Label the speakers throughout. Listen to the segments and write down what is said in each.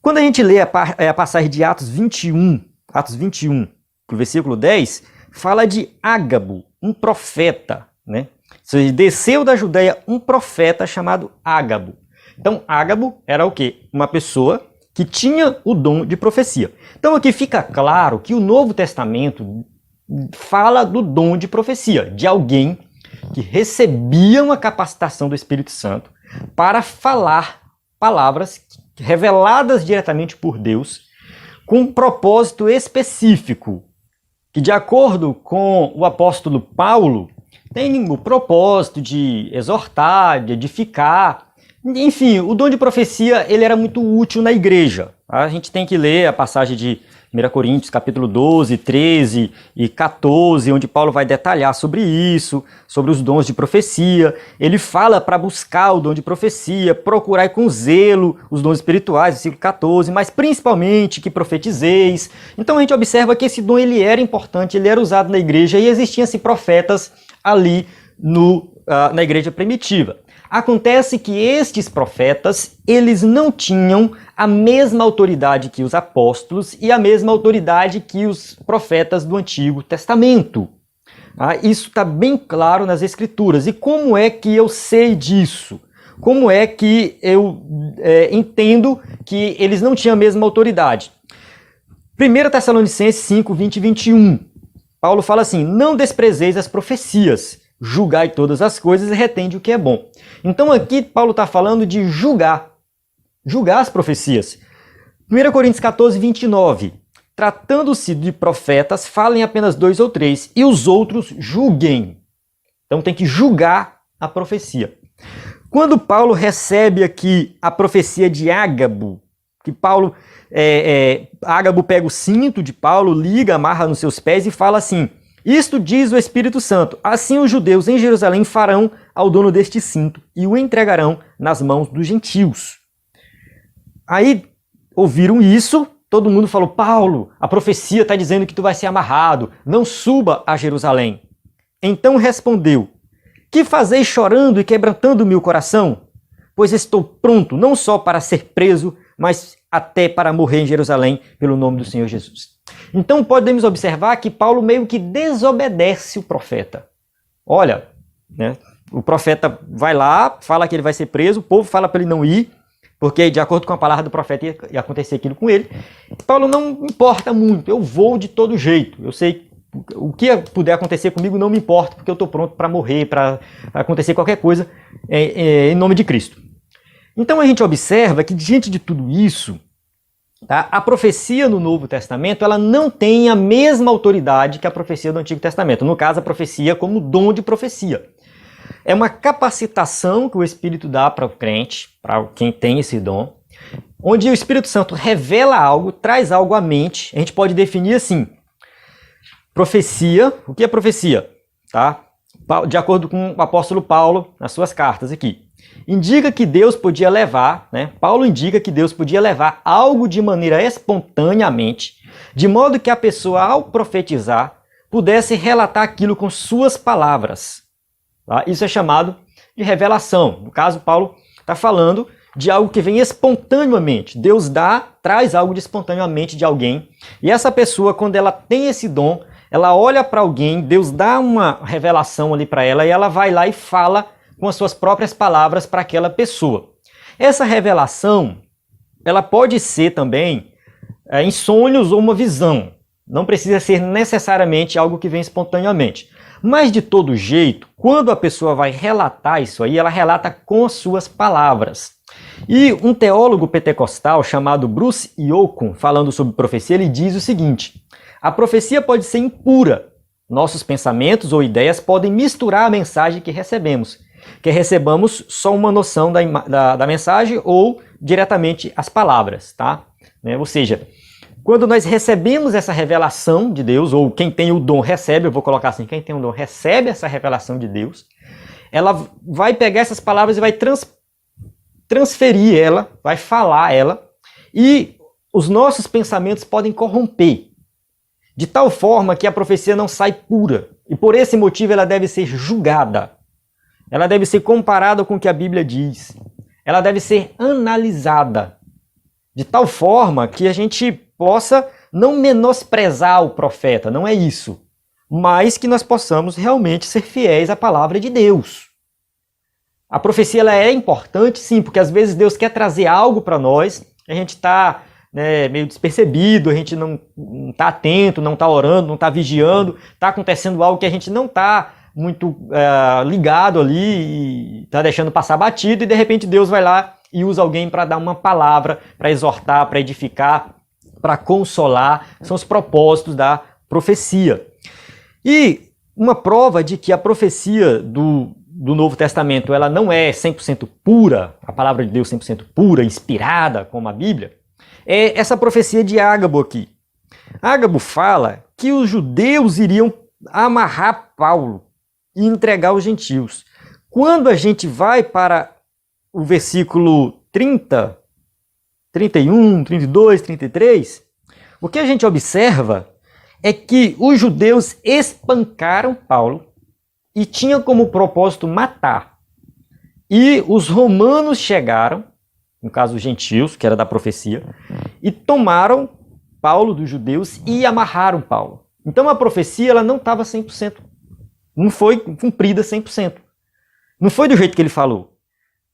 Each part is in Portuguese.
Speaker 1: Quando a gente lê a passagem de Atos 21, o versículo 10, fala de Ágabo, um profeta, né? Desceu da Judéia um profeta chamado Ágabo. Então, Ágabo era o quê? Uma pessoa que tinha o dom de profecia. Então, aqui fica claro que o Novo Testamento fala do dom de profecia, de alguém que recebia uma capacitação do Espírito Santo para falar palavras reveladas diretamente por Deus, com um propósito específico, que, de acordo com o apóstolo Paulo, tem o propósito de exortar, de edificar. Enfim, o dom de profecia ele era muito útil na igreja. A gente tem que ler a passagem de 1 Coríntios, capítulo 12, 13 e 14, onde Paulo vai detalhar sobre isso, sobre os dons de profecia. Ele fala para buscar o dom de profecia, procurar com zelo os dons espirituais, versículo 14, mas principalmente que profetizeis. Então a gente observa que esse dom ele era importante, ele era usado na igreja e existiam-se profetas ali na igreja primitiva. Acontece que estes profetas, eles não tinham a mesma autoridade que os apóstolos e a mesma autoridade que os profetas do Antigo Testamento. Isso está bem claro nas Escrituras. E como é que eu sei disso? Como é que eu entendo que eles não tinham a mesma autoridade? 1 Tessalonicenses 5, 20 e 21. Paulo fala assim: não desprezeis as profecias, julgai todas as coisas e retende o que é bom. Então aqui Paulo está falando de julgar as profecias. 1 Coríntios 14, 29. Tratando-se de profetas, falem apenas 2 ou 3, e os outros julguem. Então tem que julgar a profecia. Quando Paulo recebe aqui a profecia de Ágabo, que Paulo, Ágabo pega o cinto de Paulo, liga, amarra nos seus pés e fala assim: isto diz o Espírito Santo, assim os judeus em Jerusalém farão ao dono deste cinto e o entregarão nas mãos dos gentios. Aí ouviram isso, todo mundo falou: Paulo, a profecia está dizendo que tu vai ser amarrado, não suba a Jerusalém. Então respondeu: que fazeis chorando e quebrantando o meu coração? Pois estou pronto não só para ser preso, mas até para morrer em Jerusalém pelo nome do Senhor Jesus. Então podemos observar que Paulo meio que desobedece o profeta. Olha, né, o profeta vai lá, fala que ele vai ser preso, o povo fala para ele não ir, porque de acordo com a palavra do profeta ia acontecer aquilo com ele. Paulo não importa muito, eu vou de todo jeito, eu sei o que puder acontecer comigo não me importa, porque eu estou pronto para morrer, para acontecer qualquer coisa em nome de Cristo. Então a gente observa que diante de tudo isso, tá, a profecia no Novo Testamento ela não tem a mesma autoridade que a profecia do Antigo Testamento. No caso, a profecia como dom de profecia. É uma capacitação que o Espírito dá para o crente, para quem tem esse dom, onde o Espírito Santo revela algo, traz algo à mente. A gente pode definir assim: profecia. O que é profecia? Tá? De acordo com o apóstolo Paulo, nas suas cartas aqui. Indica que Deus podia levar, né? Paulo indica que Deus podia levar algo de maneira espontaneamente, de modo que a pessoa, ao profetizar, pudesse relatar aquilo com suas palavras. Tá? Isso é chamado de revelação. No caso, Paulo está falando de algo que vem espontaneamente. Deus traz algo de espontaneamente de alguém, e essa pessoa, quando ela tem esse dom, ela olha para alguém, Deus dá uma revelação ali para ela, e ela vai lá e fala com as suas próprias palavras para aquela pessoa. Essa revelação, ela pode ser também em sonhos ou uma visão. Não precisa ser necessariamente algo que vem espontaneamente. Mas de todo jeito, quando a pessoa vai relatar isso aí, ela relata com as suas palavras. E um teólogo pentecostal chamado Bruce Yocum, falando sobre profecia, ele diz o seguinte: a profecia pode ser impura. Nossos pensamentos ou ideias podem misturar a mensagem que recebemos. Que recebamos só uma noção da mensagem ou diretamente as palavras, tá? Ou seja, quando nós recebemos essa revelação de Deus, ou quem tem o dom recebe, eu vou colocar assim, quem tem o dom recebe essa revelação de Deus, ela vai pegar essas palavras e vai transferir ela, vai falar ela, e os nossos pensamentos podem corromper, de tal forma que a profecia não sai pura, e por esse motivo ela deve ser julgada. Ela deve ser comparada com o que a Bíblia diz. Ela deve ser analisada. de tal forma que a gente possa não menosprezar o profeta, não é isso, mas que nós possamos realmente ser fiéis à palavra de Deus. A profecia ela é importante, sim, porque às vezes Deus quer trazer algo para nós, a gente está meio despercebido, a gente não está atento, não está orando, não está vigiando, está acontecendo algo que a gente não está muito ligado ali e está deixando passar batido, e de repente Deus vai lá e usa alguém para dar uma palavra, para exortar, para edificar, para consolar. São os propósitos da profecia. E uma prova de que a profecia do Novo Testamento ela não é 100% pura, a palavra de Deus 100% pura, inspirada, como a Bíblia, é essa profecia de Ágabo aqui. Ágabo fala que os judeus iriam amarrar Paulo e entregar aos gentios. Quando a gente vai para o versículo 30, 31, 32, 33, o que a gente observa é que os judeus espancaram Paulo e tinham como propósito matar. E os romanos chegaram, no caso os gentios, que era da profecia, e tomaram Paulo dos judeus e amarraram Paulo. Então a profecia ela não estava 100%, não foi cumprida 100%. Não foi do jeito que ele falou.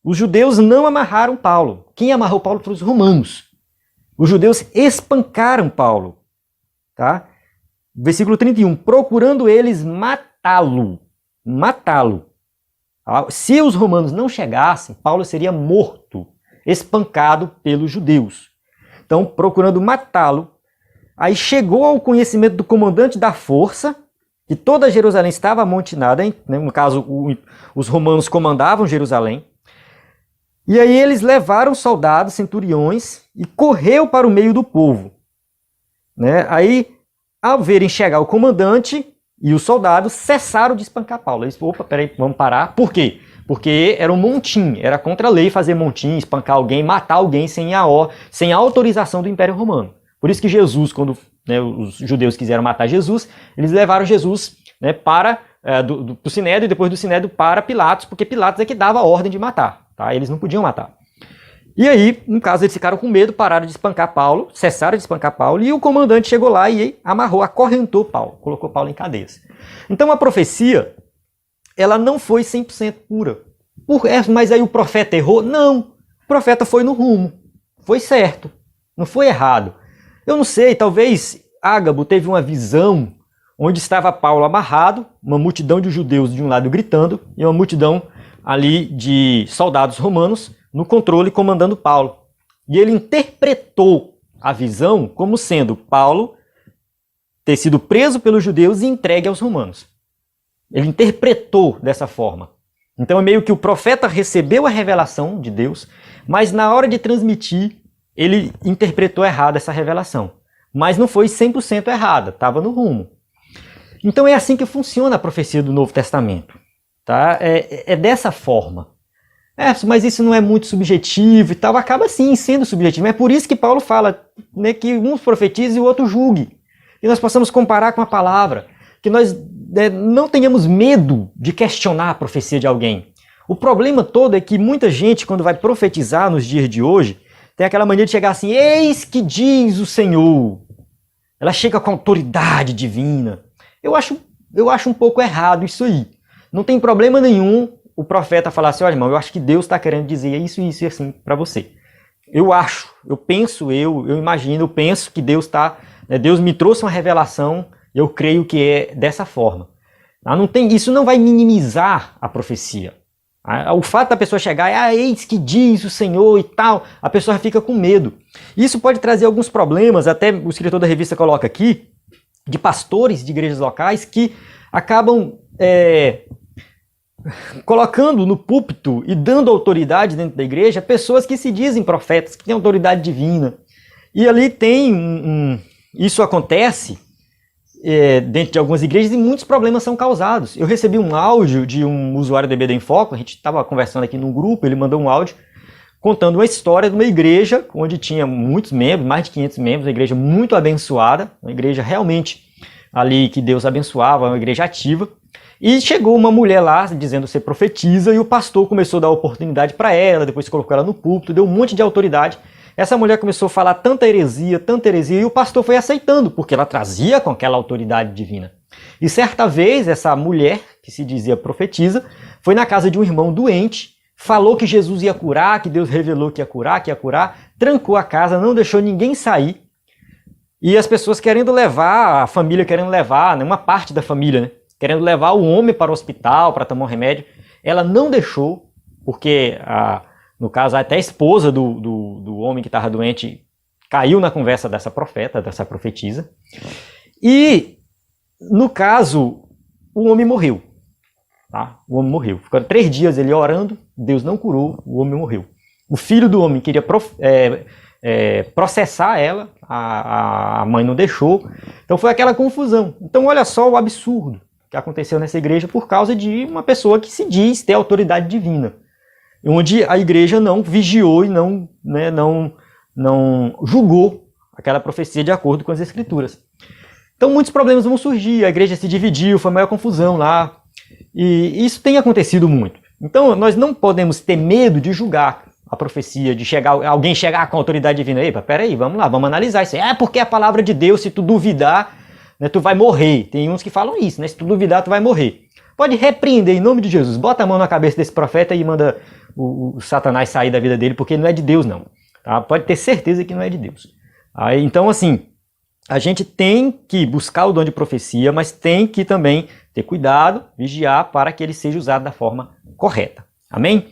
Speaker 1: Os judeus não amarraram Paulo. Quem amarrou Paulo foram os romanos. Os judeus espancaram Paulo. Tá? Versículo 31. Procurando eles matá-lo. Matá-lo. Se os romanos não chegassem, Paulo seria morto, espancado pelos judeus. Então, procurando matá-lo, aí chegou ao conhecimento do comandante da força, que toda Jerusalém estava amontinada, né? No caso, os romanos comandavam Jerusalém. E aí eles levaram soldados, centuriões, e correu para o meio do povo. Né? Aí, ao verem chegar o comandante e os soldados, cessaram de espancar Paulo. Eles falaram, opa, peraí, vamos parar. Por quê? Porque era um montim, era contra a lei fazer montim, espancar alguém, matar alguém sem a autorização do Império Romano. Por isso que Jesus, quando os judeus quiseram matar Jesus, eles levaram Jesus para o Sinédrio e depois do Sinédrio para Pilatos, porque Pilatos é que dava a ordem de matar. Tá? Eles não podiam matar. E aí, no caso, eles ficaram com medo, pararam de espancar Paulo, cessaram de espancar Paulo, e o comandante chegou lá e amarrou, acorrentou Paulo, colocou Paulo em cadeias. Então a profecia, ela não foi 100% pura. Mas aí o profeta errou? Não, o profeta foi no rumo, foi certo, não foi errado. Eu não sei, talvez Ágabo teve uma visão onde estava Paulo amarrado, uma multidão de judeus de um lado gritando, e uma multidão ali de soldados romanos no controle comandando Paulo. E ele interpretou a visão como sendo Paulo ter sido preso pelos judeus e entregue aos romanos. Ele interpretou dessa forma. Então é meio que o profeta recebeu a revelação de Deus, mas na hora de transmitir, ele interpretou errado essa revelação. Mas não foi 100% errada, estava no rumo. Então é assim que funciona a profecia do Novo Testamento. Tá? É dessa forma. Mas isso não é muito subjetivo e tal. Acaba sim sendo subjetivo. É por isso que Paulo fala, né, que um profetize e o outro julgue. Que nós possamos comparar com a palavra. Que nós não tenhamos medo de questionar a profecia de alguém. O problema todo é que muita gente, quando vai profetizar nos dias de hoje, tem aquela mania de chegar assim, eis que diz o Senhor. Ela chega com autoridade divina. Eu acho um pouco errado isso aí. Não tem problema nenhum o profeta falar assim, olha irmão, eu acho que Deus está querendo dizer isso e assim para você. Eu acho, eu penso, eu imagino, eu penso que Deus Deus me trouxe uma revelação, eu creio que é dessa forma. Isso não vai minimizar a profecia. O fato da pessoa chegar e eis que diz o Senhor e tal, a pessoa fica com medo. Isso pode trazer alguns problemas, até o escritor da revista coloca aqui, de pastores de igrejas locais que acabam colocando no púlpito e dando autoridade dentro da igreja pessoas que se dizem profetas, que têm autoridade divina. E ali isso acontece dentro de algumas igrejas e muitos problemas são causados. Eu recebi um áudio de um usuário do EBD em Foco, a gente estava conversando aqui num grupo, ele mandou um áudio contando uma história de uma igreja onde tinha muitos membros, mais de 500 membros, uma igreja muito abençoada, uma igreja realmente ali que Deus abençoava, uma igreja ativa. E chegou uma mulher lá dizendo ser profetisa e o pastor começou a dar oportunidade para ela, depois colocou ela no púlpito, deu um monte de autoridade. essa mulher começou a falar tanta heresia, e o pastor foi aceitando, porque ela trazia com aquela autoridade divina. E certa vez, essa mulher, que se dizia profetisa, foi na casa de um irmão doente, falou que Jesus ia curar, que Deus revelou que ia curar, trancou a casa, não deixou ninguém sair, e as pessoas querendo levar, a família querendo levar, né, uma parte da família, né, querendo levar o homem para o hospital, para tomar um remédio. Ela não deixou, porque, no caso, até a esposa do homem que estava doente caiu na conversa dessa profeta, dessa profetisa. E, no caso, o homem morreu. Tá? O homem morreu. Ficaram 3 dias ele orando, Deus não curou, o homem morreu. O filho do homem queria processar ela, a mãe não deixou. Então foi aquela confusão. Então olha só o absurdo que aconteceu nessa igreja por causa de uma pessoa que se diz ter autoridade divina. Onde a igreja não vigiou e não julgou aquela profecia de acordo com as escrituras. Então muitos problemas vão surgir, a igreja se dividiu, foi maior confusão lá. E isso tem acontecido muito. Então nós não podemos ter medo de julgar a profecia, de alguém chegar com a autoridade divina. Epa, peraí, vamos lá, vamos analisar isso. Porque é a palavra de Deus, se tu duvidar, né, tu vai morrer. Tem uns que falam isso, né? Se tu duvidar, tu vai morrer. Pode repreender em nome de Jesus. Bota a mão na cabeça desse profeta e manda o Satanás sair da vida dele, porque não é de Deus, não. Tá? Pode ter certeza que não é de Deus. Então, assim, a gente tem que buscar o dom de profecia, mas tem que também ter cuidado, vigiar, para que ele seja usado da forma correta. Amém?